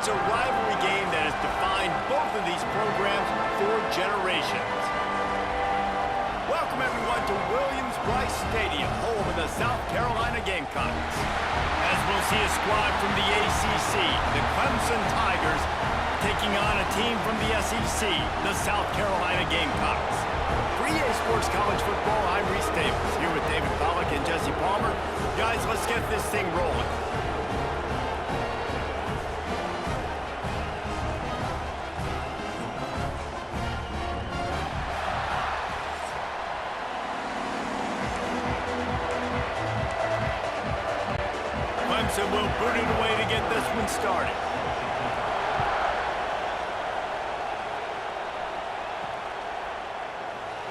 It's a rivalry game that has defined both of these programs for generations. Welcome, everyone, to Williams-Brice Stadium, home of the South Carolina Gamecocks. As we'll see a squad from the ACC, the Clemson Tigers, taking on a team from the SEC, the South Carolina Gamecocks. For EA Sports College Football, I'm Reese Davis, here with David Pollack and Jesse Palmer. Guys, let's get this thing rolling. Clemson will boot it away to get this one started.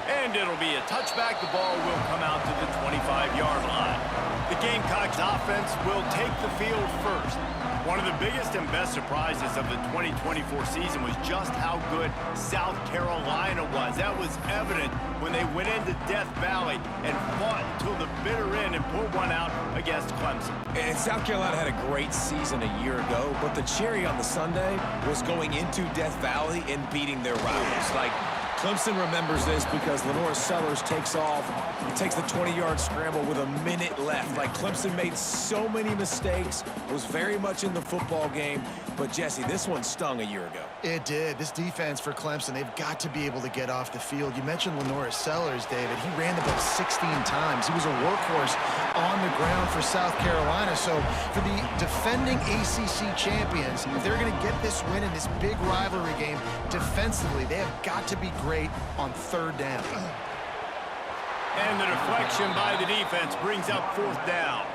And it'll be a touchback. The ball will come out to the 25-yard line. The Gamecocks offense will take the field first. One of the biggest and best surprises of the 2024 season was just how good South Carolina was. That was evident when they went into Death Valley and fought until the bitter end and pulled one out against Clemson. And South Carolina had a great season a year ago, but the cherry on the sundae was going into Death Valley and beating their rivals. Like, Clemson remembers this because Lenore Sellers takes off. He takes the 20-yard scramble with a minute left. Like, Clemson made so many mistakes, was very much in the football game. But, Jesse, this one stung a year ago. It did. This defense for Clemson, they've got to be able to get off the field. You mentioned Lenore Sellers, David. He ran the ball 16 times. He was a workhorse on the ground for South Carolina. So for the defending ACC champions, if they're going to get this win in this big rivalry game defensively, they have got to be great on third down. And the deflection by the defense brings up fourth down.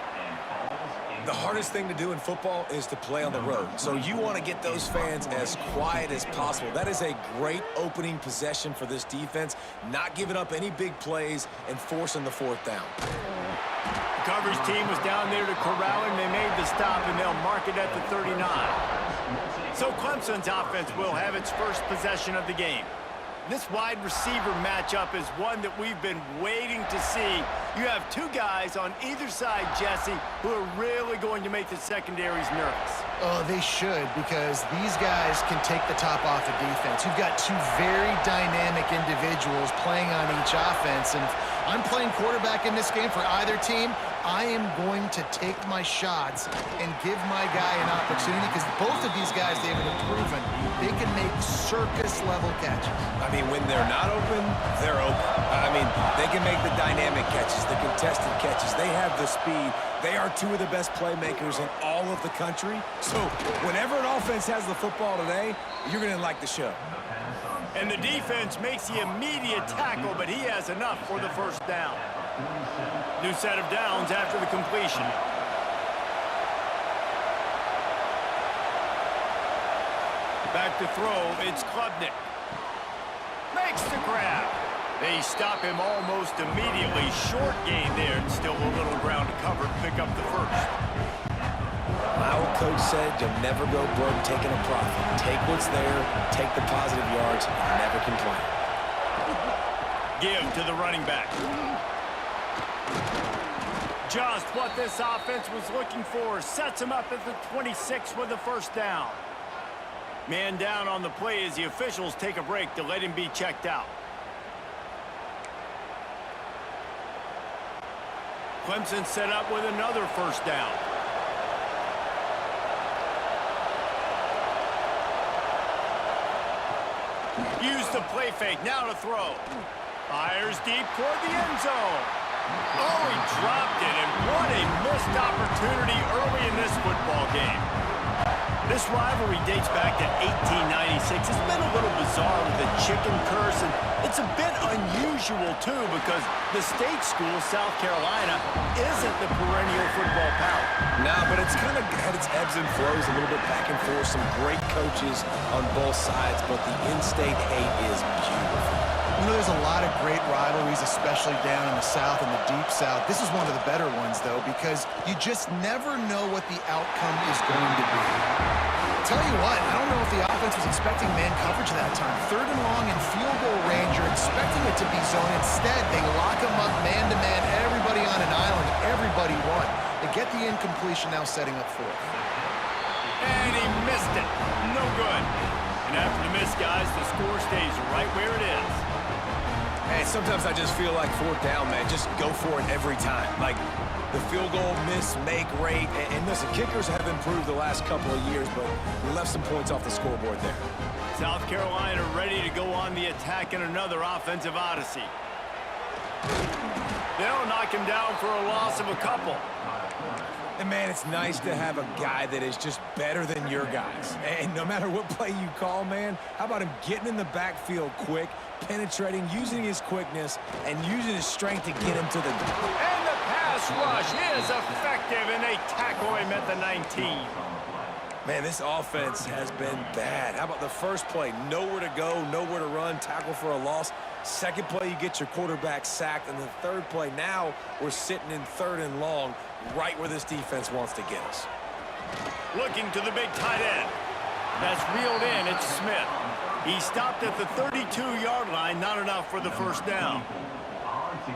The hardest thing to do in football is to play on the road. So you want to get those fans as quiet as possible. That is a great opening possession for this defense, not giving up any big plays and forcing the fourth down. The coverage team was down there to corral him. They made the stop, and they'll mark it at the 39. So Clemson's offense will have its first possession of the game. This wide receiver matchup is one that we've been waiting to see. You have two guys on either side, Jesse, who are really going to make the secondaries nervous. Oh, they should, because these guys can take the top off the defense. You've got two very dynamic individuals playing on each offense, and if I'm playing quarterback in this game for either team, I am going to take my shots and give my guy an opportunity, because both of these guys, they have proven they can make circus-level catches. I mean, when they're not open, they're open. I mean, they can make the dynamic catches, the contested catches. They have the speed. They are two of the best playmakers in all of the country. So whenever an offense has the football today, you're going to like the show. And the defense makes the immediate tackle, but he has enough for the first down. New set of downs after the completion. Back to throw, it's Klubnik. Makes the grab. They stop him almost immediately. Short gain there, and still a little ground to cover to pick up the first. My old coach said you'll never go broke taking a profit. Take what's there, take the positive yards, and never complain. Give to the running back. Just what this offense was looking for. Sets him up at the 26 with the first down. Man down on the play as the officials take a break to let him be checked out. Clemson set up with another first down. Use the play fake, now to throw. Fires deep toward the end zone. Oh, he dropped it, and what a missed opportunity early in this football game. This rivalry dates back to 1896. It's been a little bizarre with the chicken curse, and it's a bit unusual, too, because the state school, South Carolina, isn't the perennial football power. No, but it's kind of had its ebbs and flows, a little bit back and forth, some great coaches on both sides, but the in-state hate is beautiful. You know, there's a lot of great rivalries, especially down in the South and the Deep South. This is one of the better ones, though, because you just never know what the outcome is going to be. Tell you what, I don't know if the offense was expecting man coverage that time. Third and long and field goal range, you're expecting it to be zone. Instead, they lock them up man-to-man, everybody on an island, everybody won. They get the incompletion, now setting up fourth. And he missed it. No good. And after the miss, guys, the score stays right where it is. And sometimes I just feel like fourth down, man. Just go for it every time. Like the field goal miss, make rate. And listen, kickers have improved the last couple of years, but we left some points off the scoreboard there. South Carolina ready to go on the attack in another offensive odyssey. They'll knock him down for a loss of a couple. And, man, it's nice to have a guy that is just better than your guys. And no matter what play you call, man, how about him getting in the backfield quick, penetrating, using his quickness, and using his strength to get him to the... And the pass rush is effective, and they tackle him at the 19. Man, this offense has been bad. How about the first play? Nowhere to go, nowhere to run, tackle for a loss. Second play, you get your quarterback sacked. And the third play, now we're sitting in third and long, right where this defense wants to get us. Looking to the big tight end. That's reeled in. It's Smith. He stopped at the 32-yard line, not enough for the first down.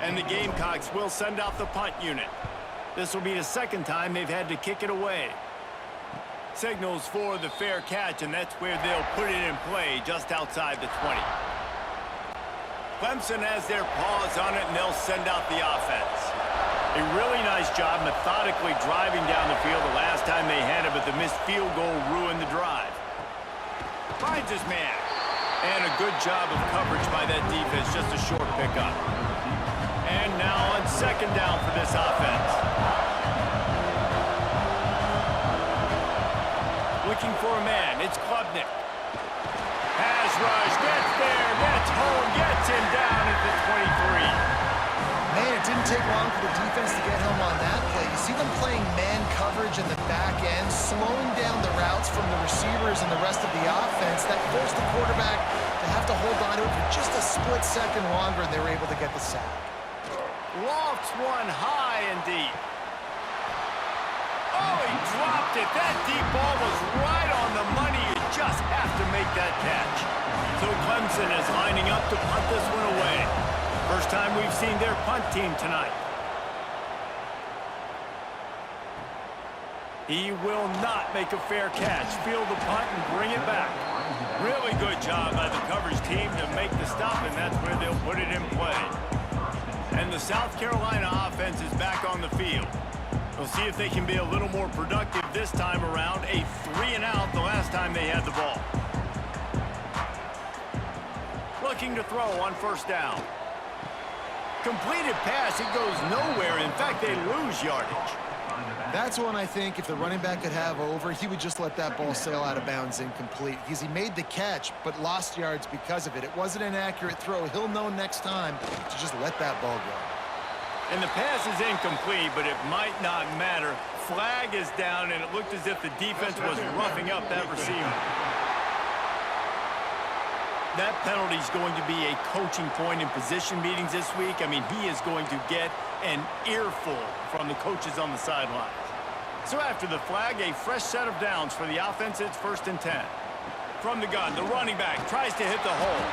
And the Gamecocks will send out the punt unit. This will be the second time they've had to kick it away. Signals for the fair catch, and that's where they'll put it in play, just outside the 20. Clemson has their paws on it, and they'll send out the offense. A really nice job methodically driving down the field the last time they had it, but the missed field goal ruined the drive. Finds his man. And a good job of coverage by that defense, just a short pickup. And now on second down for this offense. Looking for a man. It's Klubnik. Pass rush. Gets there. Gets home. Gets him down at the 23. Man, it didn't take long for the defense to get home on that play. You see them playing man coverage in the back end, slowing down the routes from the receivers and the rest of the offense. That forced the quarterback to have to hold on to it for just a split second longer, and they were able to get the sack. Lofts one high and deep. Oh, he dropped it. That deep ball was right on the money. You just have to make that catch. So Clemson is lining up to punt this one away. First time we've seen their punt team tonight. He will not make a fair catch. Field the punt and bring it back. Really good job by the coverage team to make the stop, and that's where they'll put it in play. And the South Carolina offense is back on the field. We'll see if they can be a little more productive this time around. A 3-and-out the last time they had the ball. Looking to throw on first down. Completed pass, it goes nowhere. In fact, they lose yardage. That's one I think if the running back could have over, he would just let that ball sail out of bounds incomplete. Because he made the catch, but lost yards because of it. It wasn't an accurate throw. He'll know next time to just let that ball go. And the pass is incomplete, but it might not matter. Flag is down, and it looked as if the defense was roughing up that receiver. That penalty is going to be a coaching point in position meetings this week. I mean, he is going to get an earful from the coaches on the sidelines. So after the flag, a fresh set of downs for the offense. It's 1st and 10. From the gun, the running back tries to hit the hole.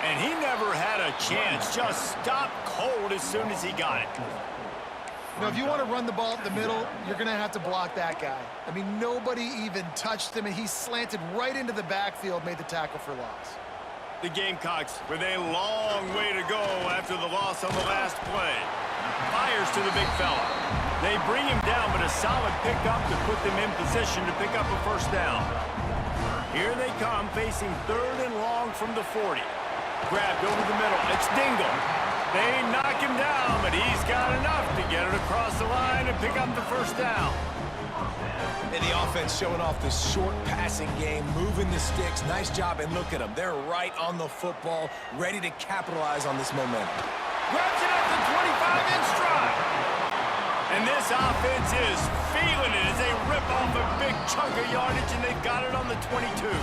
And he never had a chance. Just stopped cold as soon as he got it. You know, if you want to run the ball up the middle, you're going to have to block that guy. I mean, nobody even touched him, and he slanted right into the backfield, made the tackle for loss. The Gamecocks with a long way to go after the loss on the last play. Fires to the big fella. They bring him down, but a solid pickup to put them in position to pick up a first down. Here they come, facing 3rd and long from the 40. Grabbed over the middle. It's Dingle. They knock him down, but he's got enough to get it across the line and pick up the first down. And the offense showing off this short passing game, moving the sticks. Nice job, and look at them. They're right on the football, ready to capitalize on this momentum. Grabs it at the 25 in stride. And this offense is feeling it as they rip off a big chunk of yardage, and they've got it on the 22.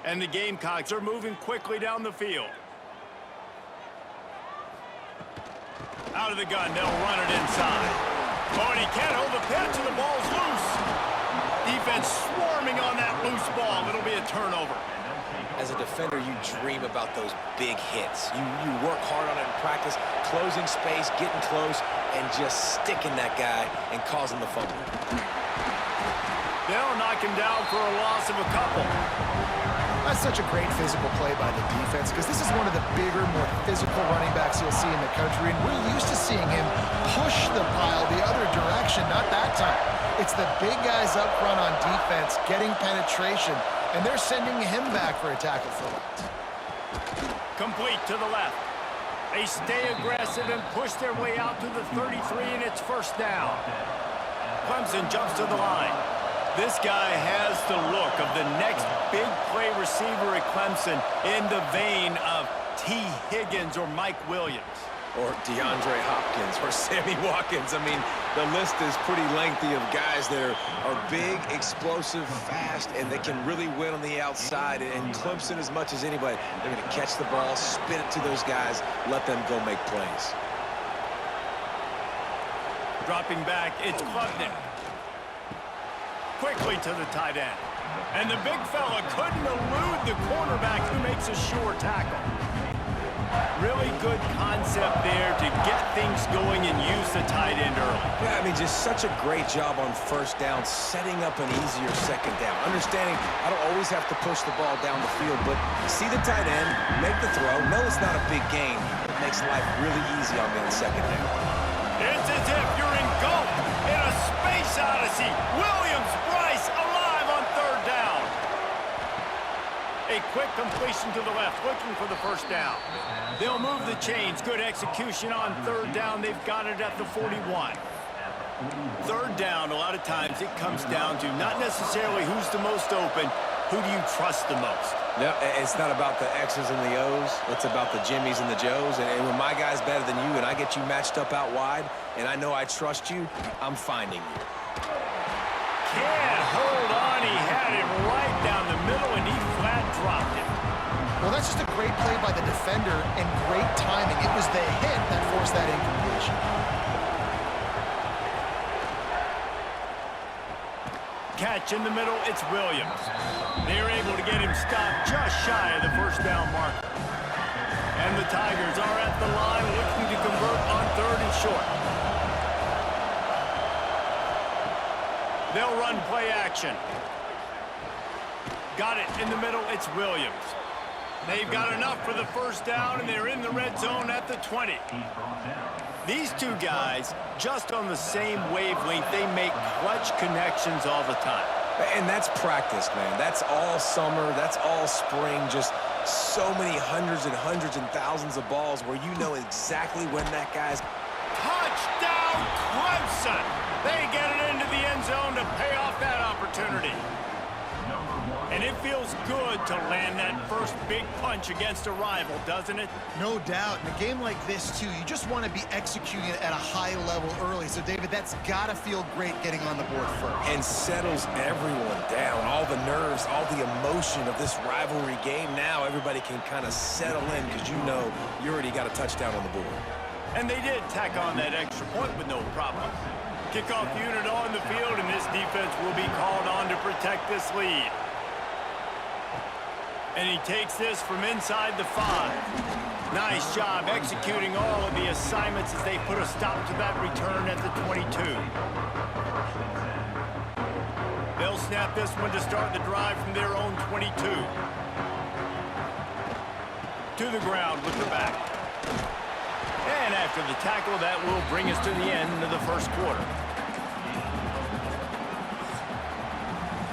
And the Gamecocks are moving quickly down the field. Out of the gun, they'll run it inside. Oh, and he can't hold the pitch, and the ball's loose. Defense swarming on that loose ball. It'll be a turnover. As a defender, you dream about those big hits. You work hard on it in practice, closing space, getting close, and just sticking that guy and causing the fumble. They'll knock him down for a loss of a couple. That's such a great physical play by the defense because this is one of the bigger, more physical running backs you'll see in the country, and we're used to seeing him push the pile the other direction, not that time. It's the big guys up front on defense getting penetration, and they're sending him back for a tackle for loss. Complete to the left. They stay aggressive and push their way out to the 33, and it's first down. Clemson jumps to the line. This guy has the look of the next big play receiver at Clemson in the vein of T. Higgins or Mike Williams. Or DeAndre Hopkins or Sammy Watkins. I mean, the list is pretty lengthy of guys that are big, explosive, fast, and they can really win on the outside. And Clemson, as much as anybody, they're going to catch the ball, spin it to those guys, let them go make plays. Dropping back, it's Klubnik. Quickly to the tight end. And the big fella couldn't elude the cornerback who makes a sure tackle. Really good concept there to get things going and use the tight end early. Yeah, I mean, just such a great job on first down, setting up an easier second down. Understanding I don't always have to push the ball down the field, but see the tight end, make the throw. No, it's not a big gain. It makes life really easy on me on second down. It's as if you're engulfed in a space odyssey. Williams, Bryce, alive on third down. A quick completion to the left, looking for the first down. They'll move the chains. Good execution on third down. They've got it at the 41. Third down, a lot of times it comes down to not necessarily who's the most open, who do you trust the most? No, it's not about the X's and the O's. It's about the Jimmies and the Joes. And when my guy's better than you and I get you matched up out wide and I know I trust you, I'm finding you. Can't hold on. He had it right down the middle and he flat dropped it. Well, that's just a great play by the defender and great timing. It was the hit that forced that incompletion. Catch in the middle, it's Williams. They're able to get him stopped just shy of the first down marker. And the Tigers are at the line looking to convert on third and short. They'll run play action. Got it in the middle, it's Williams. They've got enough for the first down, and they're in the red zone at the 20. These two guys, just on the same wavelength, they make clutch connections all the time. And that's practice, man. That's all summer. That's all spring. Just so many hundreds and thousands of balls where you know exactly when that guy's... Touchdown, Clemson! They get it into the end zone to pay off that opportunity. And it feels good to land that first big punch against a rival, doesn't it? No doubt. In a game like this, too, you just want to be executing it at a high level early. So, David, that's got to feel great getting on the board first. And settles everyone down. All the nerves, all the emotion of this rivalry game. Now everybody can kind of settle in because you know you already got a touchdown on the board. And they did tack on that extra point with no problem. Kickoff unit on the field, and this defense will be called on to protect this lead. And he takes this from inside the 5. Nice job executing all of the assignments as they put a stop to that return at the 22. They'll snap this one to start the drive from their own 22. To the ground with the back. And after the tackle, that will bring us to the end of the first quarter.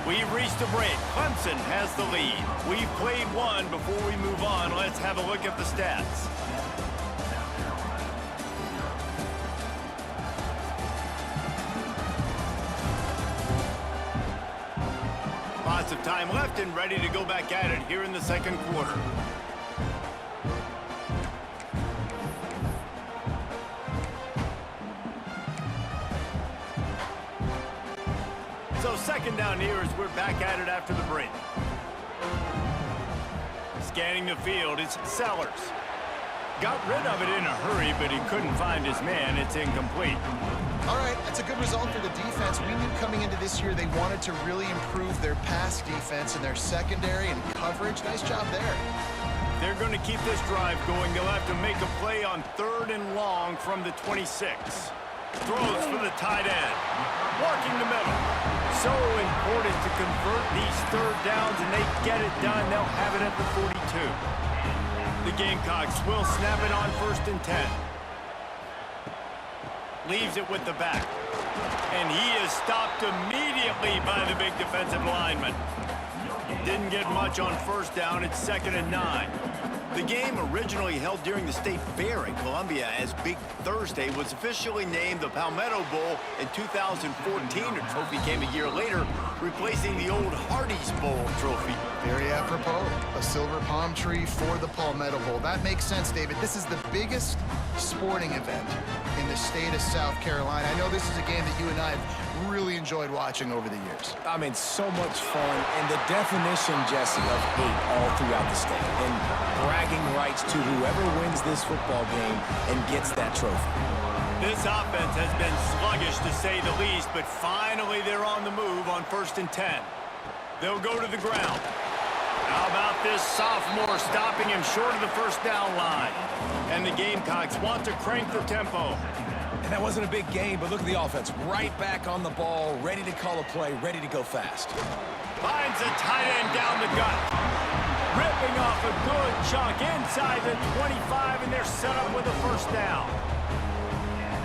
We've reached a break. Clemson has the lead. We've played one. Before we move on, let's have a look at the stats. Lots of time left and ready to go back at it here in the second quarter. So second down here as we're back at it after the break. Scanning the field, it's Sellers. got rid of it in a hurry, but he couldn't find his man. It's incomplete. All right, that's a good result for the defense. We knew coming into this year they wanted to really improve their pass defense and their secondary and coverage. Nice job there. They're going to keep this drive going. They'll have to make a play on 3rd and long from the 26. Throws for the tight end. Working the middle. So important to convert these 3rd downs, and they get it done. They'll have it at the 42. The Gamecocks will snap it on 1st and 10. Leaves it with the back. And he is stopped immediately by the big defensive lineman. Didn't get much on 1st down. It's 2nd and 9. The game, originally held during the State Fair in Columbia as Big Thursday, was officially named the Palmetto Bowl in 2014. A trophy came a year later, replacing the old Hardee's Bowl trophy. Very apropos. A silver palm tree for the Palmetto Bowl. That makes sense, David. This is the biggest sporting event in the state of South Carolina. I know this is a game that you and I have really enjoyed watching over the years. I mean, so much fun, and the definition, Jesse, of hate all throughout the state, and bragging rights to whoever wins this football game and gets that trophy. This offense has been sluggish, to say the least, but finally they're on the move on 1st and 10. They'll go to the ground. How about this sophomore stopping him short of the 1st down line? And the Gamecocks want to crank the tempo. And that wasn't a big game, but look at the offense. Right back on the ball, ready to call a play, ready to go fast. Finds a tight end down the gut. Ripping off a good chunk inside the 25, and they're set up with a 1st down.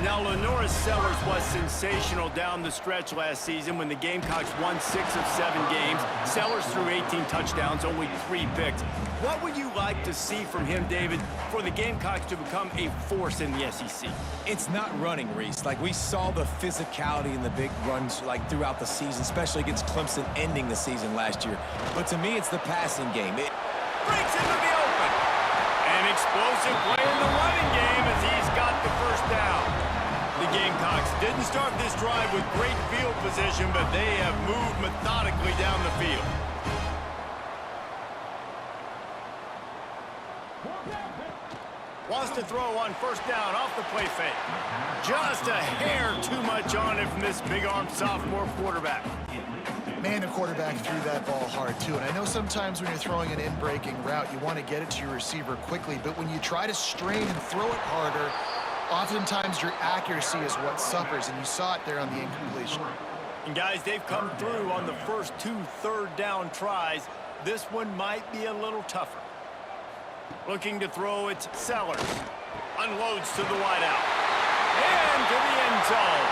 Now, Lenora Sellers was sensational down the stretch last season when the Gamecocks won 6 of 7 games. Sellers threw 18 touchdowns, only 3 picks. What would you like to see from him, David, for the Gamecocks to become a force in the SEC? It's not running, Reese. Like, we saw the physicality in the big runs, like, throughout the season, especially against Clemson ending the season last year. But to me, it's the passing game. It breaks into the open. An explosive play in the running game as he's got the 1st down. The Gamecocks didn't start this drive with great field position, but they have moved methodically down the field. Wants to throw on 1st down off the play fake. Just a hair too much on it from this big-armed sophomore quarterback. Man, the quarterback threw that ball hard, too. And I know sometimes when you're throwing an in-breaking route, you want to get it to your receiver quickly. But when you try to strain and throw it harder, oftentimes your accuracy is what suffers, and you saw it there on the incompletion. And guys, they've come through on the first 2 3rd down tries. This one might be a little tougher. Looking to throw, it's Sellers. Unloads to the wideout. And to the end zone.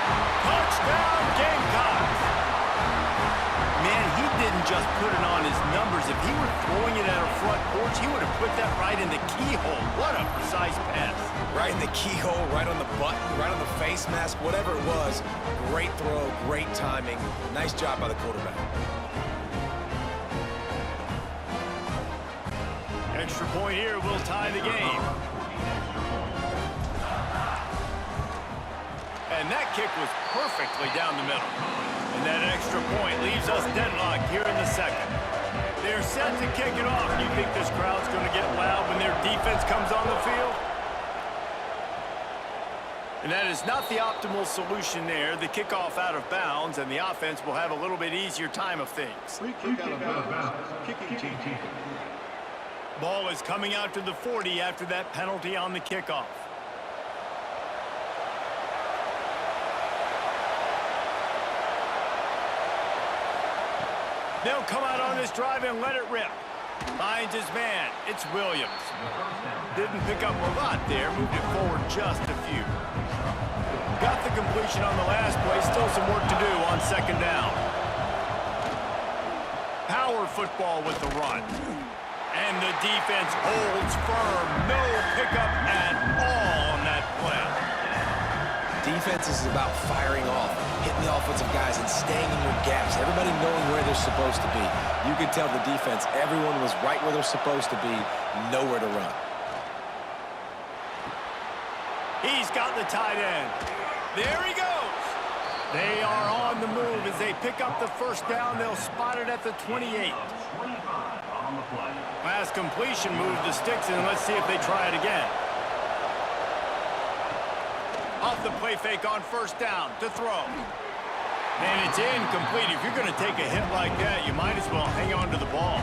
Touchdown, Gamecocks. Man, he didn't just put it on his numbers. If he were throwing it at a front porch, he would have put that right in the keyhole. What a precise pass. right in the keyhole, right on the button, right on the face mask, whatever it was. Great throw, great timing. Nice job by the quarterback. Extra point here will tie the game. And that kick was perfectly down the middle. And that extra point leaves us deadlocked here in the second. They're set to kick it off. Do you think this crowd's going to get loud when their defense comes on the field? And that is not the optimal solution there. The kickoff out of bounds, and the offense will have a little bit easier time of things. Free kick out of bounds. Kicking team. Ball is coming out to the 40 after that penalty on the kickoff. They'll come out on this drive and let it rip. Finds his man. It's Williams. Didn't pick up a lot there. Moved it forward just a few. Got the completion on the last play. Still some work to do on second down. Power football with the run. And the defense holds firm. No pickup at all on that play. Defense is about firing off, hitting the offensive guys and staying in your gaps. Everybody knowing where they're supposed to be. You could tell the defense, everyone was right where they're supposed to be, nowhere to run. He's got the tight end. There he goes. They are on the move as they pick up the first down. They'll spot it at the 28. Last completion moved the sticks, and let's see if they try it again. off the play fake on first down to throw. And it's incomplete. If you're going to take a hit like that, you might as well hang on to the ball.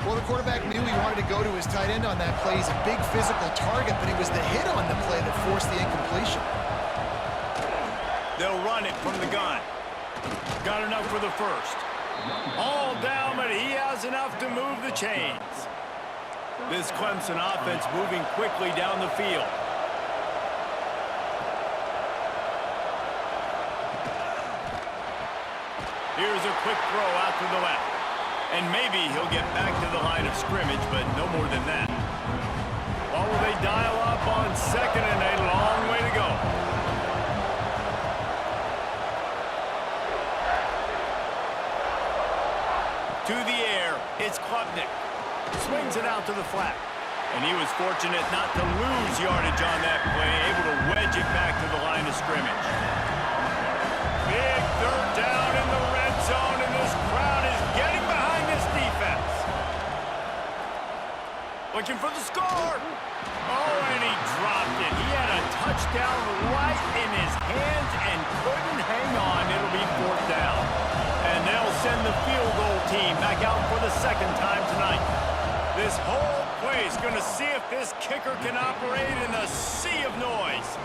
Well, the quarterback knew he wanted to go to his tight end on that play. He's a big physical target, but it was the hit on the play that forced the incompletion. They'll run it from the gun. Got enough for the first. All down, but he has enough to move the chains. This Clemson offense moving quickly down the field. Here's a quick throw out to the left. And maybe he'll get back to the line of scrimmage, but no more than that. Or will they dial up on second and a long way to go? To the air, it's Klubnik. Swings it out to the flat. And he was fortunate not to lose yardage on that play, able to wedge it back to the line of scrimmage. Big third down in the red zone, and this crowd is getting behind this defense. Looking for the score. Oh, and he dropped it. He had a touchdown right in his hands and couldn't hang on. It'll be fourth down. And they'll send the field goal team back out for the second time tonight. This whole play is going to see if this kicker can operate in the sea of noise.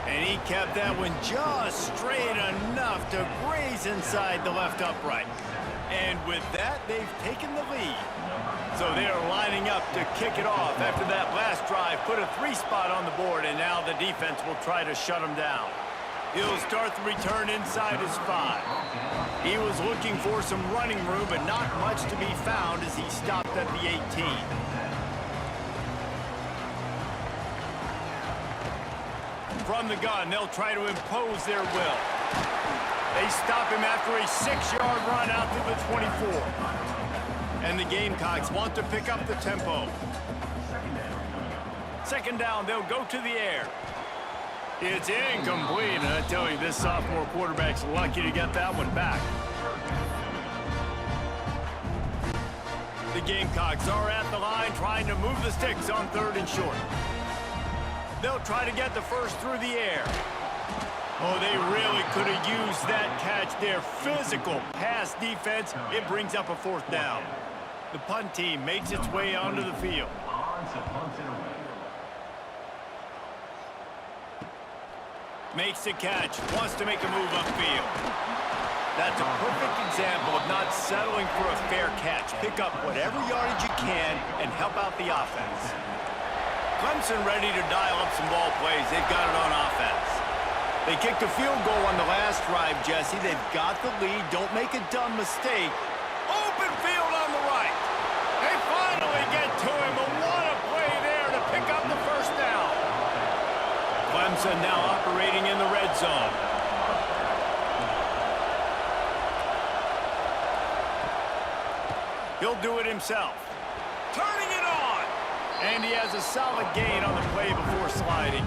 And he kept that one just straight enough to graze inside the left upright. And with that, they've taken the lead. So they are lining up to kick it off after that last drive. Put a 3-spot on the board, and now the defense will try to shut them down. He'll start the return inside his 5. He was looking for some running room, but not much to be found as he stopped at the 18. From the gun, they'll try to impose their will. They stop him after a 6-yard run out to the 24. And the Gamecocks want to pick up the tempo. Second down, they'll go to the air. It's incomplete, and I tell you, this sophomore quarterback's lucky to get that one back. The Gamecocks are at the line trying to move the sticks on third and short. They'll try to get the first through the air. Oh, they really could have used that catch. Their physical pass defense, it brings up a fourth down. The punt team makes its way onto the field. Makes the catch, wants to make a move upfield. That's a perfect example of not settling for a fair catch. Pick up whatever yardage you can and help out the offense. Clemson ready to dial up some ball plays. They've got it on offense. They kicked a field goal on the last drive, Jesse. They've got the lead. Don't make a dumb mistake. Open field on the right. They finally get to him. But what a play there to pick up the first down. Clemson now operating in the red zone. He'll do it himself. Turning it on. And he has a solid gain on the play before sliding.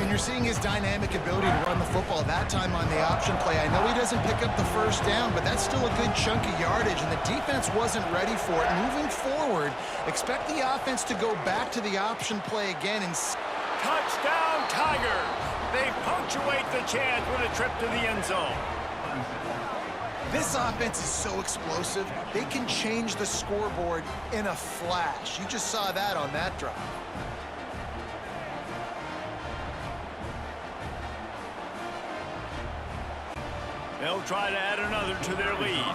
And you're seeing his dynamic ability to run the football, that time on the option play. I know he doesn't pick up the first down, but that's still a good chunk of yardage, and the defense wasn't ready for it. Moving forward, expect the offense to go back to the option play again and... Touchdown, Tigers! They punctuate the chance with a trip to the end zone. This offense is so explosive, they can change the scoreboard in a flash. You just saw that on that drive. They'll try to add another to their lead.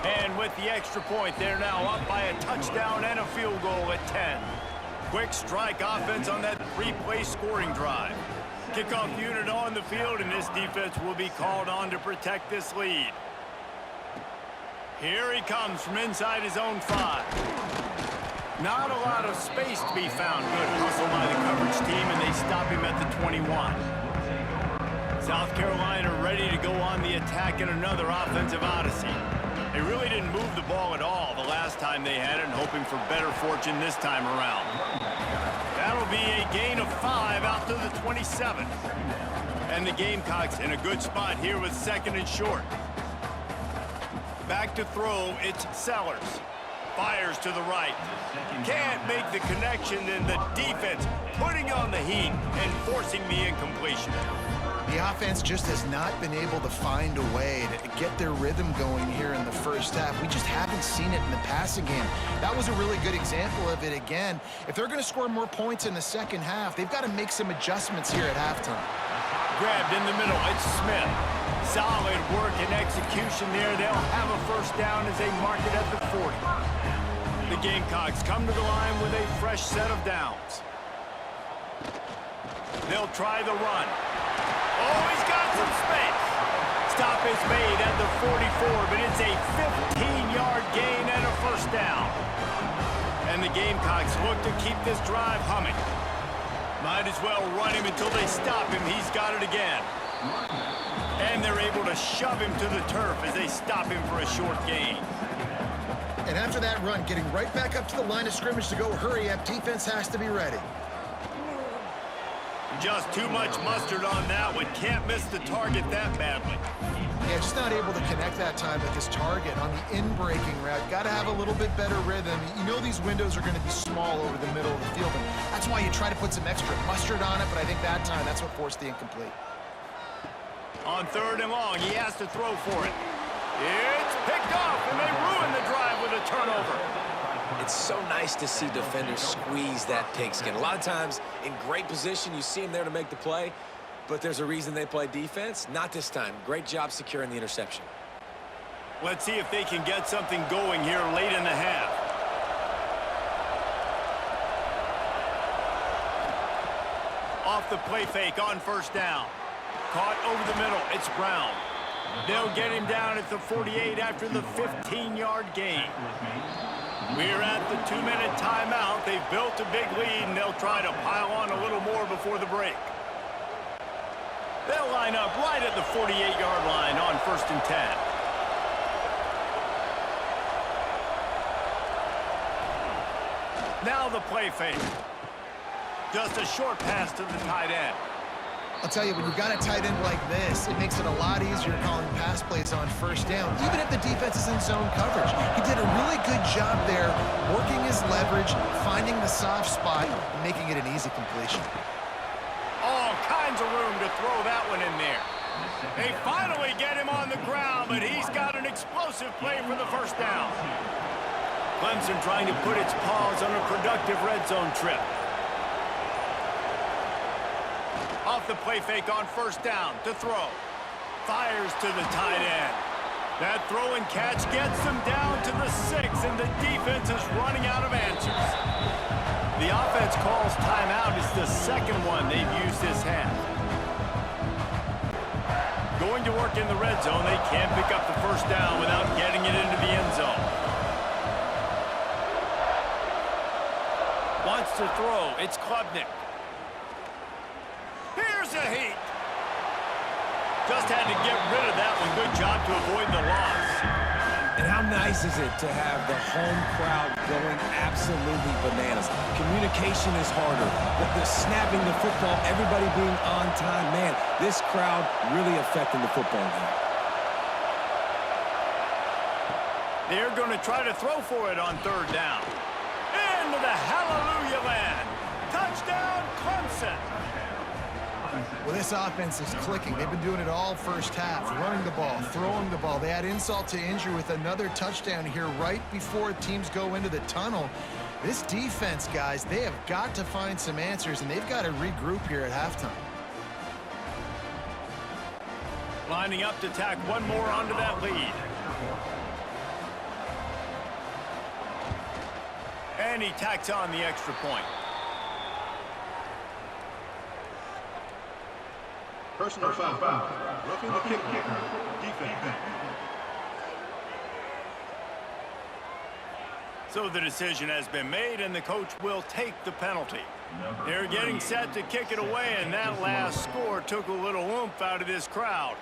And with the extra point, they're now up by a touchdown and a field goal at 10. Quick strike offense on that 3-play scoring drive. Kickoff unit on the field, and this defense will be called on to protect this lead. Here he comes from inside his own 5. Not a lot of space to be found. Good hustle by the coverage team, and they stop him at the 21. South Carolina ready to go on the attack in another offensive odyssey. They really didn't move the ball at all the last time they had it, and hoping for better fortune this time around. That'll be a gain of 5 out to the 27. And the Gamecocks in a good spot here with second and short. Back to throw, it's Sellers. Fires to the right. Can't make the connection, and the defense putting on the heat and forcing the incompletion. The offense just has not been able to find a way to get their rhythm going here in the first half. We just haven't seen it in the passing game. That was a really good example of it again. If they're going to score more points in the second half, they've got to make some adjustments here at halftime. Grabbed in the middle, it's Smith. Solid work and execution there. They'll have a first down as they mark it at the 40. The Gamecocks come to the line with a fresh set of downs. They'll try the run. Oh, he's got some space. Stop is made at the 44, but it's a 15-yard gain and a first down. And the Gamecocks look to keep this drive humming. Might as well run him until they stop him. He's got it again. And they're able to shove him to the turf as they stop him for a short gain. And after that run, getting right back up to the line of scrimmage to go hurry up, defense has to be ready. Just too much mustard on that one. Can't miss the target that badly. Yeah, just not able to connect that time with his target on the in-breaking route. Got to have a little bit better rhythm. You know these windows are going to be small over the middle of the field, and that's why you try to put some extra mustard on it, but I think that time that's what forced the incomplete. On 3rd and long, he has to throw for it. It's picked off, and they ruin the drive with a turnover. It's so nice to see defenders squeeze that pigskin. A lot of times, in great position, you see them there to make the play, but there's a reason they play defense. Not this time. Great job securing the interception. Let's see if they can get something going here late in the half. Off the play fake on first down. Caught over the middle. It's Brown. They'll get him down at the 48 after the 15-yard gain. We're at the 2-minute timeout. They've built a big lead, and they'll try to pile on a little more before the break. They'll line up right at the 48-yard line on 1st and 10. Now the play fake. Just a short pass to the tight end. I'll tell you, when you've got a tight end like this, it makes it a lot easier calling pass plays on first down, even if the defense is in zone coverage. He did a really good job there, working his leverage, finding the soft spot, and making it an easy completion. All kinds of room to throw that one in there. They finally get him on the ground, but he's got an explosive play for the first down. Clemson trying to put its paws on a productive red zone trip. Off the play fake on first down to throw. Fires to the tight end. That throw and catch gets them down to the 6, and the defense is running out of answers. The offense calls timeout. It's the second one they've used this half. Going to work in the red zone. They can't pick up the first down without getting it into the end zone. Wants to throw. It's Klubnik. Here's a heat. Just had to get rid of that one. Good job to avoid the loss. And how nice is it to have the home crowd going absolutely bananas? Communication is harder, but the snapping the football, everybody being on time, man, this crowd really affecting the football game. They're going to try to throw for it on 3rd down. Into the hallelujah land. Touchdown, Clemson. Well, this offense is clicking. They've been doing it all first half, running the ball, throwing the ball. They add insult to injury with another touchdown here right before teams go into the tunnel. This defense, guys, they have got to find some answers, and they've got to regroup here at halftime. Lining up to tack one more onto that lead. And he tacks on the extra point. Personal foul. Roughing the kicker. Defense. So the decision has been made, and the coach will take the penalty. They're getting set to kick it away, and that last score took a little oomph out of this crowd.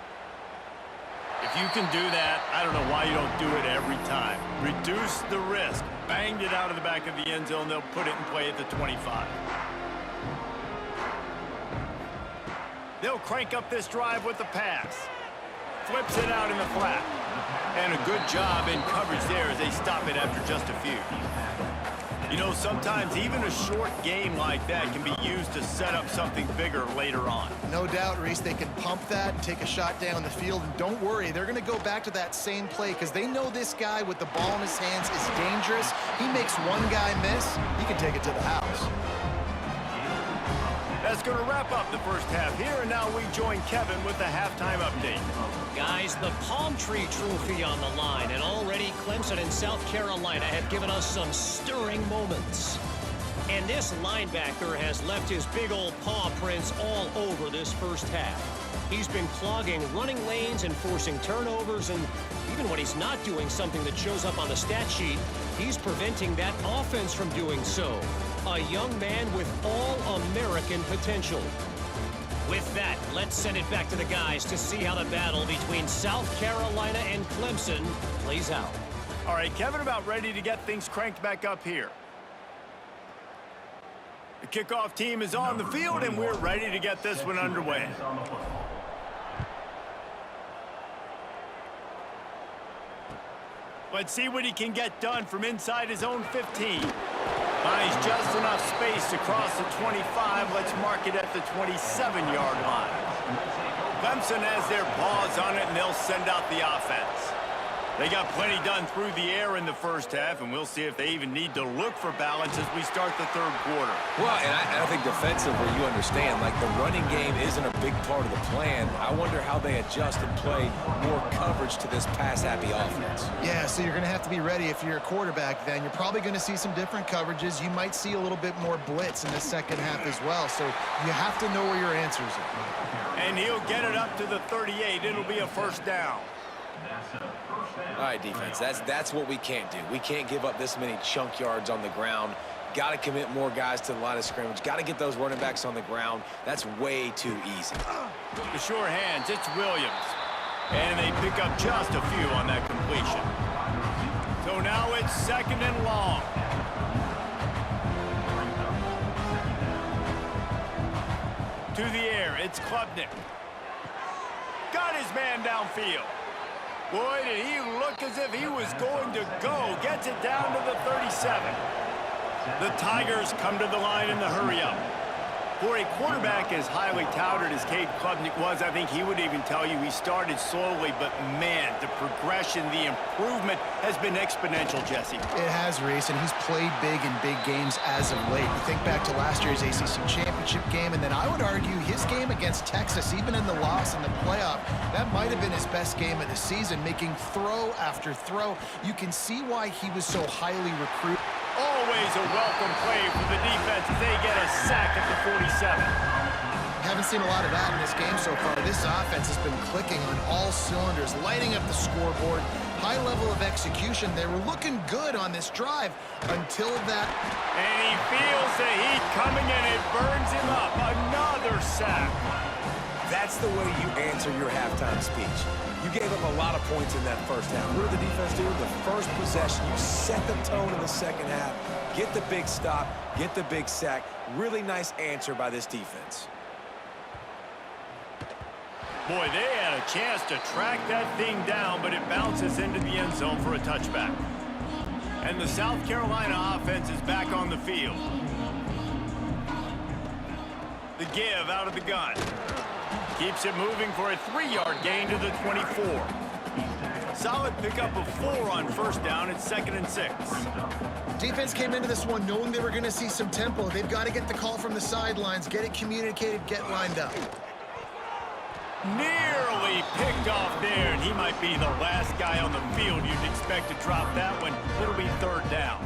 If you can do that, I don't know why you don't do it every time. Reduce the risk. Banged it out of the back of the end zone. They'll put it in play at the 25. They'll crank up this drive with the pass. Flips it out in the flat. And a good job in coverage there as they stop it after just a few. You know, sometimes even a short game like that can be used to set up something bigger later on. No doubt, Reese, they can pump that and take a shot down the field. And don't worry, they're going to go back to that same play because they know this guy with the ball in his hands is dangerous. He makes one guy miss, he can take it to the house. That's going to wrap up the first half here, and now we join Kevin with the halftime update. Guys, the Palm Tree Trophy on the line, and already Clemson and South Carolina have given us some stirring moments. And this linebacker has left his big old paw prints all over this first half. He's been clogging running lanes and forcing turnovers, and even when he's not doing something that shows up on the stat sheet, he's preventing that offense from doing so. A young man with all-American potential. With that, let's send it back to the guys to see how the battle between South Carolina and Clemson plays out. All right, Kevin, about ready to get things cranked back up here. The kickoff team is on the field, and we're ready to get this one underway. Let's see what he can get done from inside his own 15. Finds just enough space across the 25. Let's mark it at the 27-yard line. Clemson has their paws on it, and they'll send out the offense. They got plenty done through the air in the first half, and we'll see if they even need to look for balance as we start the third quarter. Well, and I think defensively, you understand, like the running game isn't a big part of the plan. I wonder how they adjust and play more coverage to this pass-happy offense. Yeah, so you're going to have to be ready if you're a quarterback then. You're probably going to see some different coverages. You might see a little bit more blitz in the second half as well, so you have to know where your answers are. And he'll get it up to the 38. It'll be a first down. All right, defense, that's what we can't do. We can't give up this many chunk yards on the ground. Got to commit more guys to the line of scrimmage. Got to get those running backs on the ground. That's way too easy. The sure hands, it's Williams. And they pick up just a few on that completion. So now it's second and long. To the air, it's Klubnik. Got his man downfield. Boy, did he look as if he was going to go. Gets it down to the 37. The Tigers come to the line in the hurry-up. For a quarterback as highly touted as Cade Klubnik was, I think he would even tell you he started slowly, but man, the progression, the improvement has been exponential, Jesse. It has, Reese, and he's played big in big games as of late. You think back to last year's ACC championship game, and then I would argue his game against Texas, even in the loss in the playoff, that might have been his best game of the season, making throw after throw. You can see why he was so highly recruited. Always a welcome play for the defense as they get a sack at the 47. Haven't seen a lot of that in this game so far. This offense has been clicking on all cylinders, lighting up the scoreboard. High level of execution. They were looking good on this drive until that. And he feels the heat coming and it burns him up. Another sack. That's the way you answer your halftime speech. You gave them a lot of points in that first half. What did the defense do? The first possession, you set the tone in the second half. Get the big stop, get the big sack. Really nice answer by this defense. Boy, they had a chance to track that thing down, but it bounces into the end zone for a touchback. And the South Carolina offense is back on the field. The give out of the gun. Keeps it moving for a 3-yard gain to the 24. Solid pickup of 4 on first down. It's 2nd and 6. Defense came into this one knowing they were going to see some tempo. They've got to get the call from the sidelines, get it communicated, get lined up. Nearly picked off there, and he might be the last guy on the field you'd expect to drop that one. It'll be 3rd down.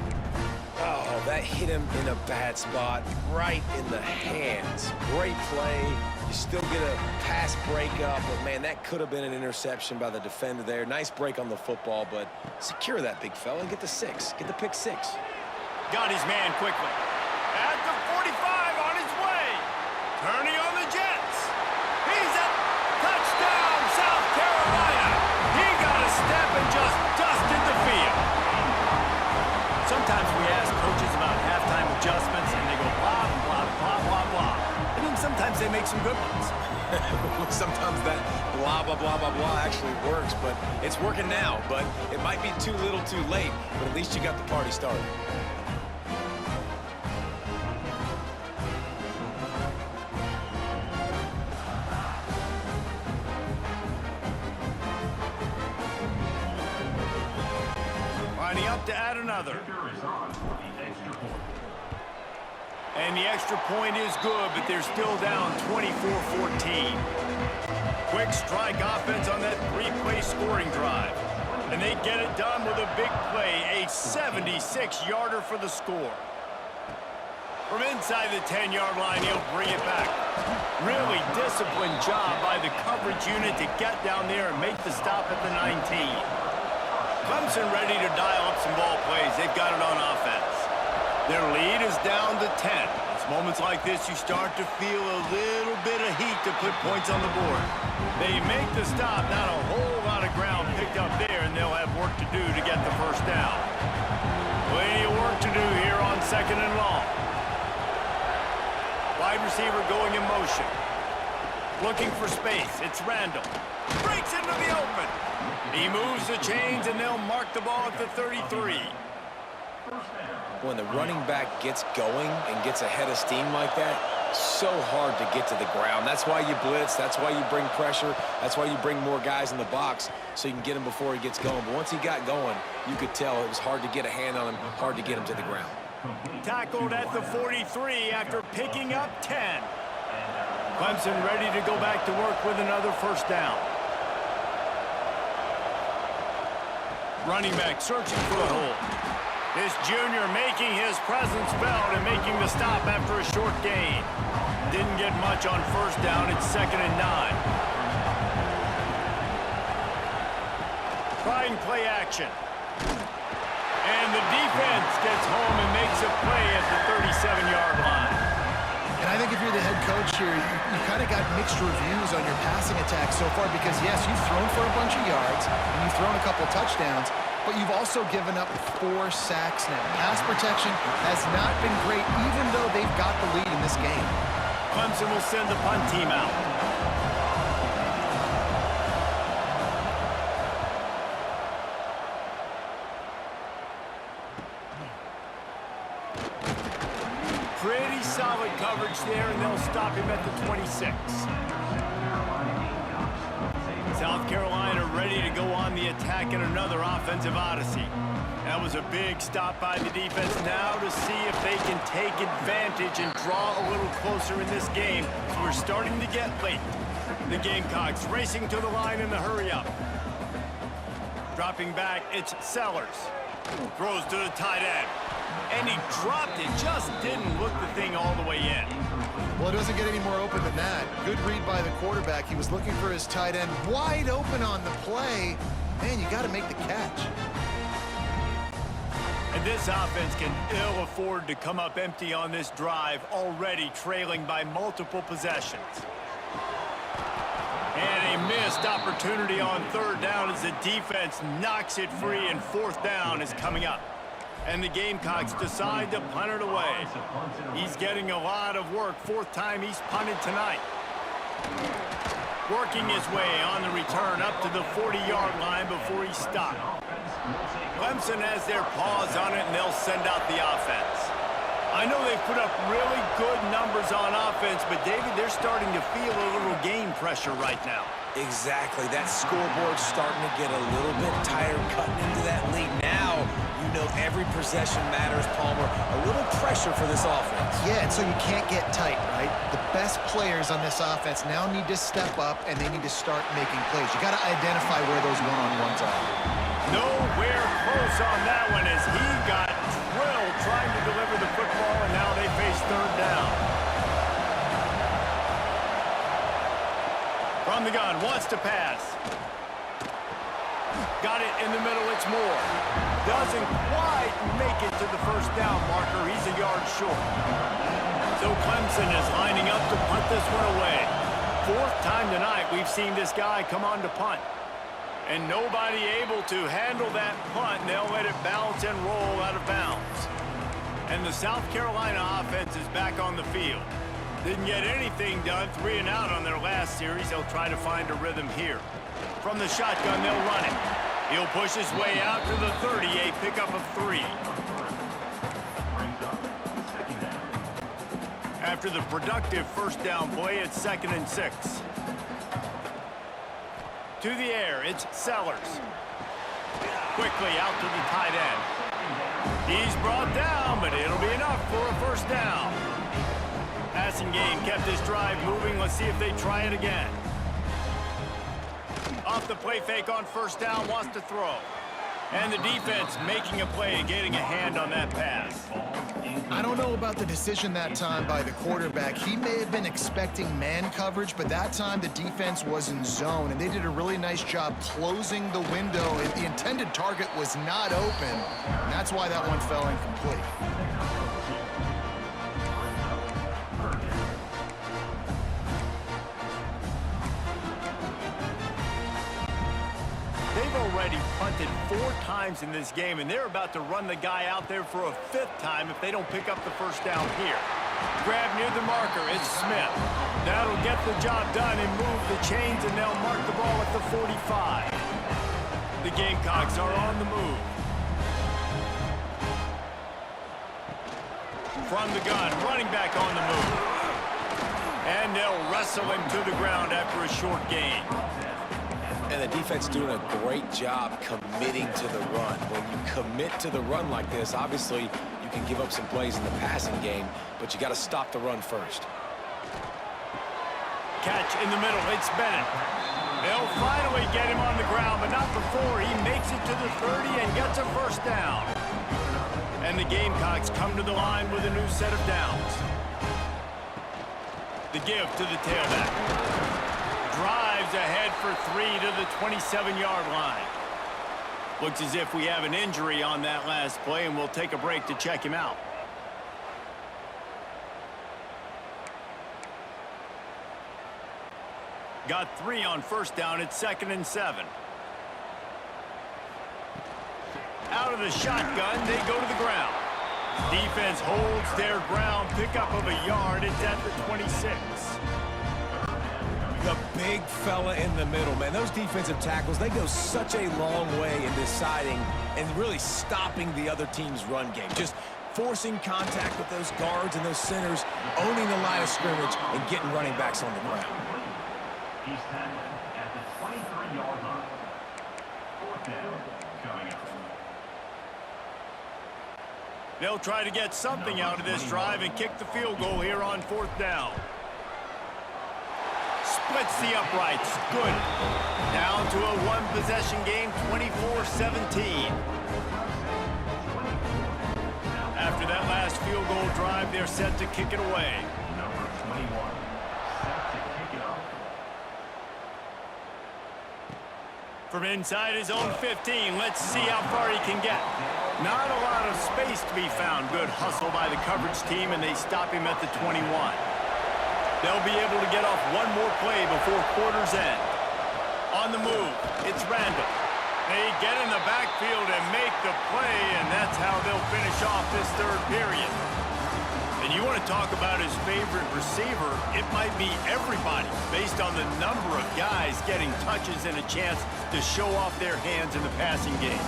Oh, that hit him in a bad spot, right in the hands. Great play. You still get a pass breakup, but man, that could have been an interception by the defender there. Nice break on the football, but secure that big fella and get the 6. Get the pick 6. Got his man quickly. At the 45 on his way. Turning on the Jets. He's at touchdown, South Carolina. He got a step and just dusted the field. Sometimes we ask coaches about halftime adjustments, and they go blah, blah, blah, blah, blah. I think sometimes sometimes they make some good ones. Sometimes that blah, blah, blah, blah, blah actually works, but it's working now. But it might be too little too late, but at least you got the party started. Lining up to add another. And the extra point is good, but they're still down 24-14. Quick strike offense on that three-play scoring drive. And they get it done with a big play, a 76-yarder for the score. From inside the 10-yard line, he'll bring it back. Really disciplined job by the coverage unit to get down there and make the stop at the 19. Clemson ready to dial up some ball plays. They've got it on offense. Their lead is down to 10. It's moments like this you start to feel a little bit of heat to put points on the board. They make the stop, not a whole lot of ground picked up there, and they'll have work to do to get the first down. Plenty of work to do here on 2nd and long. Wide receiver going in motion. Looking for space. It's Randall. Breaks into the open. He moves the chains, and they'll mark the ball at the 33. When the running back gets going and gets ahead of steam like that, so hard to get to the ground. That's why you blitz. That's why you bring pressure. That's why you bring more guys in the box so you can get him before he gets going. But once he got going, you could tell it was hard to get a hand on him, hard to get him to the ground. Tackled at the 43 after picking up 10. Clemson ready to go back to work with another first down. Running back searching for a hole. This junior making his presence felt and making the stop after a short gain. Didn't get much on first down. It's 2nd and 9. Trying play action. And the defense gets home and makes a play at the 37-yard line. And I think if you're the head coach here, you kind of got mixed reviews on your passing attack so far because, yes, you've thrown for a bunch of yards and you've thrown a couple touchdowns, but you've also given up 4 sacks now. Pass protection has not been great, even though they've got the lead in this game. Clemson will send the punt team out. Pretty solid coverage there, and they'll stop him at the 26. South Carolina ready to go on the attack in another offensive odyssey. That was a big stop by the defense now to see if they can take advantage and draw a little closer in this game. So we're starting to get late. The Gamecocks racing to the line in the hurry-up. Dropping back, it's Sellers. Throws to the tight end. And he dropped it, just didn't look the thing all the way in. Well, it doesn't get any more open than that. Good read by the quarterback. He was looking for his tight end wide open on the play. Man, you got to make the catch. And this offense can ill afford to come up empty on this drive, already trailing by multiple possessions. And a missed opportunity on 3rd down as the defense knocks it free, and 4th down is coming up. And the Gamecocks decide to punt it away. He's getting a lot of work. 4th time he's punted tonight. Working his way on the return up to the 40-yard line before he stopped. Clemson has their paws on it, and they'll send out the offense. I know they've put up really good numbers on offense, but, David, they're starting to feel a little game pressure right now. Exactly. That scoreboard's starting to get a little bit tired cutting into that lead. Now, you know every possession matters, Palmer. A little pressure for this offense. Yeah, and so you can't get tight, right? The best players on this offense now need to step up, and they need to start making plays. You got to identify where those one-on-ones are. Nowhere close on that one as he got drilled trying to deliver the football, and now they face 3rd down. From the gun, wants to pass. Got it in the middle, it's Moore. Doesn't quite make it to the 1st down marker. He's a yard short. So Clemson is lining up to punt this one away. 4th time tonight we've seen this guy come on to punt. And nobody able to handle that punt. They'll let it bounce and roll out of bounds. And the South Carolina offense is back on the field. Didn't get anything done. 3 and out on their last series. They'll try to find a rhythm here. From the shotgun, they'll run it. He'll push his way out to the 30, a pickup of 3. After the productive first down play, it's 2nd and 6. To the air, it's Sellers. Quickly out to the tight end. He's brought down, but it'll be enough for a first down. Passing game kept his drive moving. Let's see if they try it again. Off the play fake on first down, wants to throw. And the defense making a play, getting a hand on that pass. I don't know about the decision that time by the quarterback. He may have been expecting man coverage, but that time the defense was in zone, and they did a really nice job closing the window. The intended target was not open, and that's why that one fell incomplete. They've already punted 4 times in this game, and they're about to run the guy out there for a 5th time if they don't pick up the first down here. Grab near the marker, it's Smith. That'll get the job done and move the chains, and they'll mark the ball at the 45. The Gamecocks are on the move. From the gun, running back on the move. And they'll wrestle him to the ground after a short gain. And the defense doing a great job committing to the run. When you commit to the run like this, obviously you can give up some plays in the passing game, but you got to stop the run first. Catch in the middle, it's Bennett. They'll finally get him on the ground, but not before he makes it to the 30 and gets a first down. And the Gamecocks come to the line with a new set of downs. The give to the tailback. Drives ahead for 3 to the 27-yard line. Looks as if we have an injury on that last play, and we'll take a break to check him out. Got 3 on first down. It's 2nd and 7. Out of the shotgun, they go to the ground. Defense holds their ground. Pickup of a yard. It's at the 26. The big fella in the middle, man. Those defensive tackles, they go such a long way in deciding and really stopping the other team's run game. Just forcing contact with those guards and those centers, owning the line of scrimmage, and getting running backs on the ground. He's tackled at the 23-yard line. 4th down coming up. They'll try to get something out of this drive and kick the field goal here on 4th down. Splits the uprights. Good. Down to a 1-possession game, 24-17. After that last field goal drive, they're set to kick it away. Number 21, set to kick it off. From inside his own 15, let's see how far he can get. Not a lot of space to be found. Good hustle by the coverage team, and they stop him at the 21. They'll be able to get off one more play before quarter's end. On the move, it's Randall. They get in the backfield and make the play, and that's how they'll finish off this 3rd period. And you want to talk about his favorite receiver, it might be everybody based on the number of guys getting touches and a chance to show off their hands in the passing game.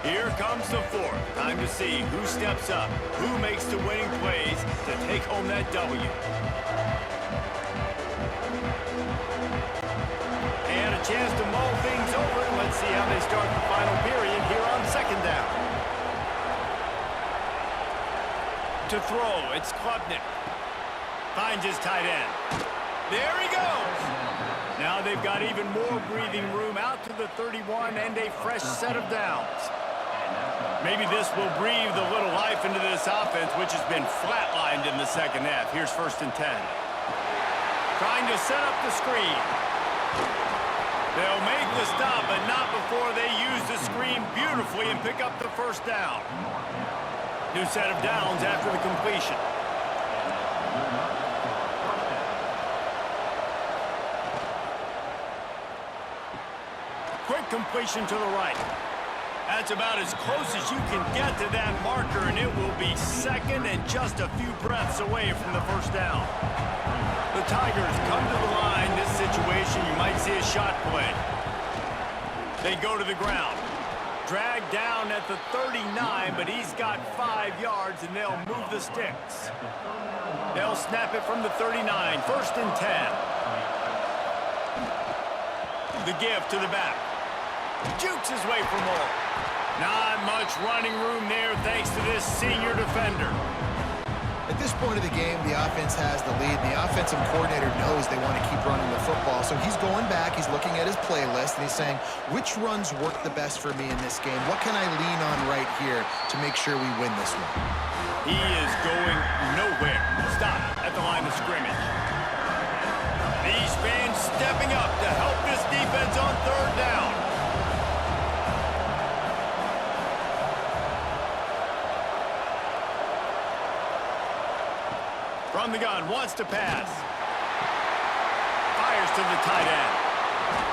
Here comes the 4th. Time to see who steps up, who makes the winning plays to take home that W. And a chance to mull things over. Let's see how they start the final period here on 2nd down. To throw, it's Klubnik. Finds his tight end. There he goes. Now they've got even more breathing room out to the 31 and a fresh set of downs. Maybe this will breathe a little life into this offense, which has been flatlined in the 2nd half. Here's 1st and 10. Trying to set up the screen. They'll make the stop, but not before they use the screen beautifully and pick up the first down. New set of downs after the completion. Quick completion to the right. That's about as close as you can get to that marker, and it will be second and just a few breaths away from the first down. The Tigers come to the line. This situation, you might see a shot play. They go to the ground. Dragged down at the 39, but he's got 5 yards, and they'll move the sticks. They'll snap it from the 39, 1st and 10. The give to the back. Jukes his way for more. Not much running room there thanks to this senior defender. At this point of the game, the offense has the lead. The offensive coordinator knows they want to keep running the football. So he's going back, he's looking at his playlist, and he's saying, which runs work the best for me in this game? What can I lean on right here to make sure we win this one? He is going nowhere. Stop at the line of scrimmage. These fans stepping up to help this defense on 3rd down. From the gun, wants to pass. Fires to the tight end.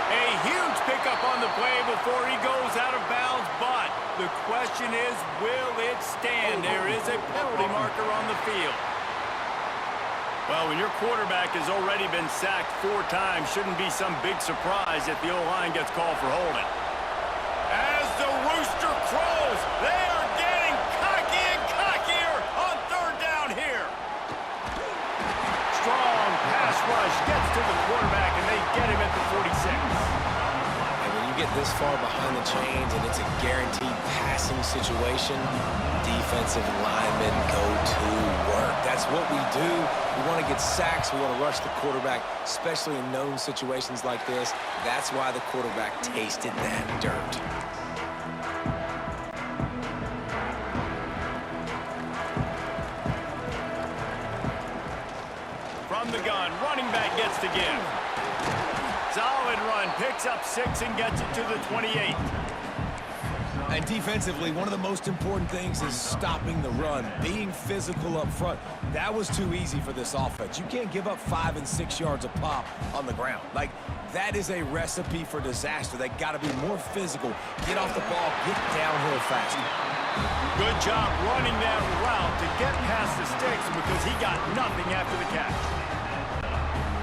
A huge pickup on the play before he goes out of bounds, but the question is, will it stand? There is a penalty marker on the field. Well, when your quarterback has already been sacked 4 times, shouldn't be some big surprise if the O-line gets called for holding. As the rooster crows, they are getting cocky and cockier on 3rd down here. Strong pass rush gets to the quarterback, and they get him at the 46. And when you get this far behind the chains and it's a guaranteed passing situation, defensive linemen go to work. That's what we do. We want to get sacks. We want to rush the quarterback, especially in known situations like this. That's why the quarterback tasted that dirt. From the gun, running back gets the give. Solid run, picks up 6 and gets it to the 28. And defensively, one of the most important things is stopping the run, being physical up front. That was too easy for this offense. You can't give up 5 and 6 yards a pop on the ground. Like, that is a recipe for disaster. They got to be more physical, get off the ball, get downhill faster. Good job running that route to get past the sticks because he got nothing after the catch.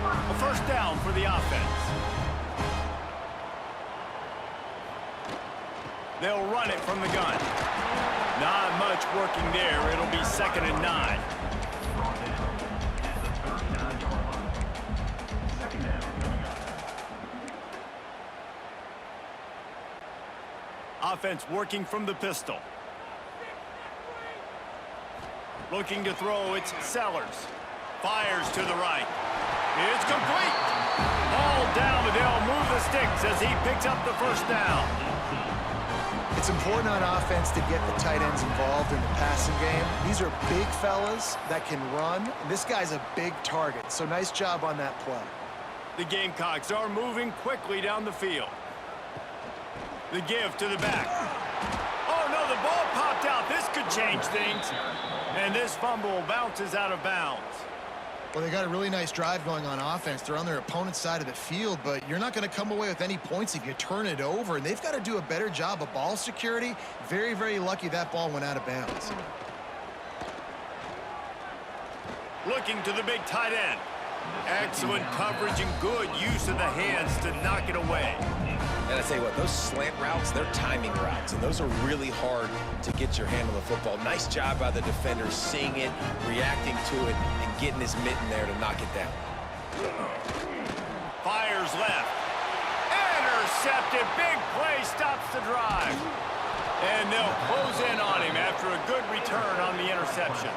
A 1st down for the offense. They'll run it from the gun. Not much working there. It'll be 2nd and 9. Offense working from the pistol. Looking to throw, it's Sellers. Fires to the right. It's complete. All down, but they'll move the sticks as he picks up the 1st down. It's important on offense to get the tight ends involved in the passing game. These are big fellas that can run. And this guy's a big target, so nice job on that play. The Gamecocks are moving quickly down the field. The give to the back. Oh, no, the ball popped out. This could change things. And this fumble bounces out of bounds. Well, they got a really nice drive going on offense. They're on their opponent's side of the field, but you're not going to come away with any points if you turn it over. And they've got to do a better job of ball security. Very, very lucky that ball went out of bounds. Looking to the big tight end. Excellent coverage and good use of the hands to knock it away. And I tell you what, those slant routes, they're timing routes, and those are really hard to get your hand on the football. Nice job by the defender seeing it, reacting to it, and getting his mitten there to knock it down. Fires left. Intercepted. Big play stops the drive. And they'll close in on him after a good return on the interception.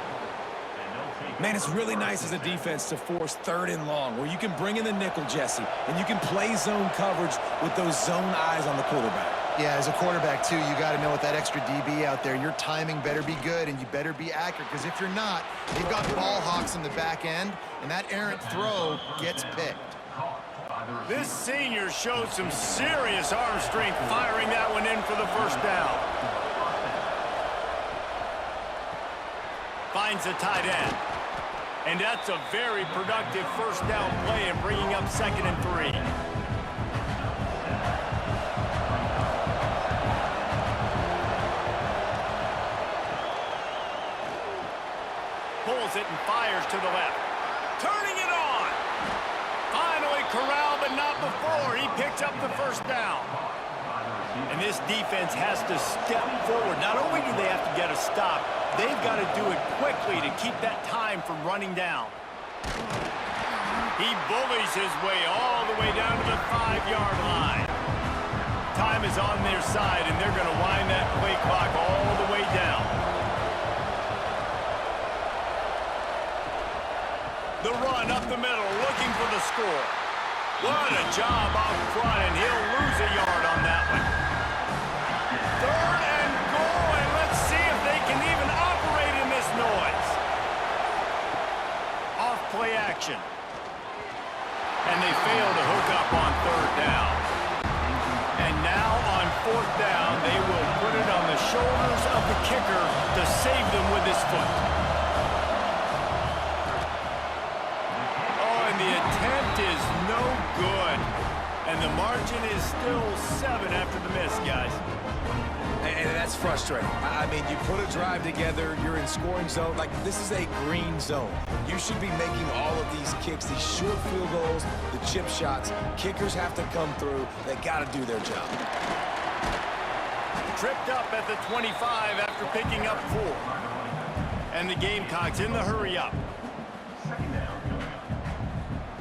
Man, it's really nice as a defense to force 3rd and long, where you can bring in the nickel, Jesse, and you can play zone coverage with those zone eyes on the quarterback. Yeah, as a quarterback, too, you got to know with that extra DB out there, your timing better be good and you better be accurate, because if you're not, they've got ball hawks in the back end, and that errant throw gets picked. This senior showed some serious arm strength firing that one in for the 1st down. Finds the tight end. And that's a very productive 1st down play and bringing up 2nd and 3. throws it and fires to the left. Turning it on. Finally corralled, but not before. He picks up the first down. And this defense has to step forward. Not only do they have to get a stop, they've got to do it quickly to keep that time from running down. He bullies his way all the way down to the 5-yard line. Time is on their side, and they're going to wind that play clock all the way down. The run up the middle, looking for the score. What a job up front, and he'll lose a yard on that one. 3rd and goal, and let's see if they can even operate in this noise. Off play action. And they fail to hook up on 3rd down. And now on 4th down, they will put it on the shoulders of the kicker to save them with his foot. Oh, and the attempt is no good. And the margin is still 7 after the miss, guys. And that's frustrating. I mean, you put a drive together, you're in scoring zone. Like, this is a green zone. You should be making all of these kicks, these short field goals, the chip shots. Kickers have to come through. They got to do their job. Tripped up at the 25 after picking up 4. And the Gamecocks in the hurry up.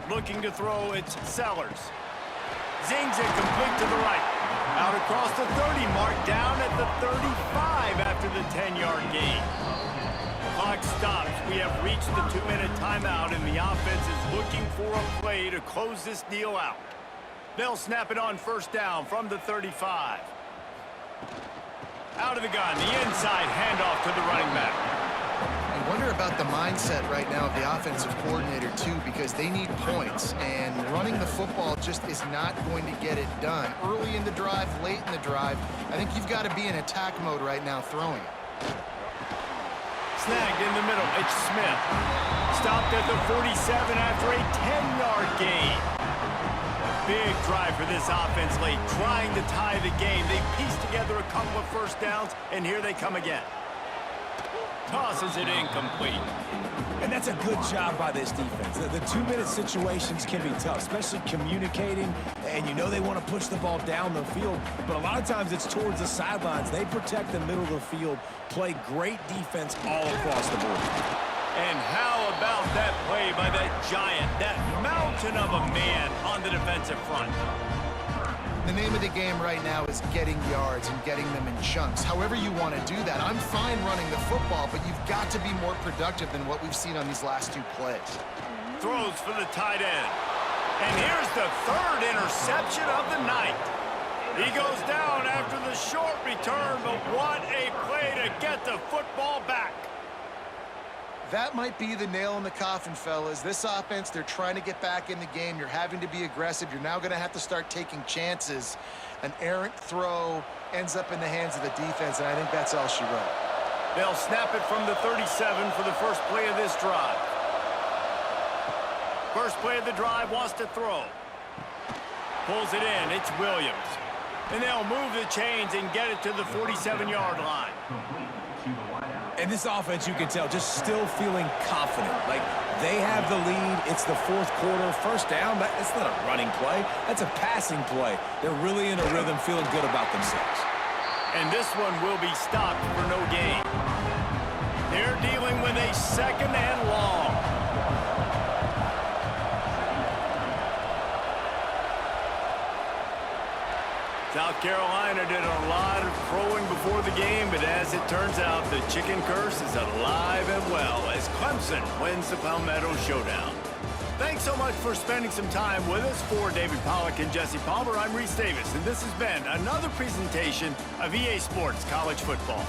Looking to throw, it's Sellers. Zings it complete to the right. Out across the 30 mark, down at the 35 after the 10-yard gain. Clock stops. We have reached the 2-minute timeout, and the offense is looking for a play to close this deal out. They'll snap it on 1st down from the 35. Out of the gun, the inside handoff to the running back. I wonder about the mindset right now of the offensive coordinator, too, because they need points, and running the football just is not going to get it done. Early in the drive, late in the drive, I think you've got to be in attack mode right now throwing it. Snagged in the middle, it's Smith. Stopped at the 47 after a 10-yard gain. Big drive for this offense late, trying to tie the game. They pieced together a couple of 1st downs, and here they come again. Tosses it incomplete. And that's a good job by this defense. The 2-minute situations can be tough, especially communicating, and you know they want to push the ball down the field, but a lot of times it's towards the sidelines. They protect the middle of the field, play great defense all across the board. And how about that play by that giant, that mountain of a man on the defensive front? The name of the game right now is getting yards and getting them in chunks. However you want to do that. I'm fine running the football, but you've got to be more productive than what we've seen on these last 2 plays. Throws for the tight end. And here's the 3rd interception of the night. He goes down after the short return, but what a play to get the football back. That might be the nail in the coffin, fellas. This offense, they're trying to get back in the game. You're having to be aggressive. You're now going to have to start taking chances. An errant throw ends up in the hands of the defense, and I think that's all she wrote. They'll snap it from the 37 for the first play of this drive. First play of the drive, wants to throw. Pulls it in, it's Williams. And they'll move the chains and get it to the 47-yard line. And this offense, you can tell, just still feeling confident. Like, they have the lead. It's the 4th quarter. 1st down, that's not a running play. That's a passing play. They're really in a rhythm, feeling good about themselves. And this one will be stopped for no gain. They're dealing with a 2nd and long. South Carolina did a lot of throwing before the game, but as it turns out, the chicken curse is alive and well as Clemson wins the Palmetto Showdown. Thanks so much for spending some time with us. For David Pollack and Jesse Palmer, I'm Reese Davis, and this has been another presentation of EA Sports College Football.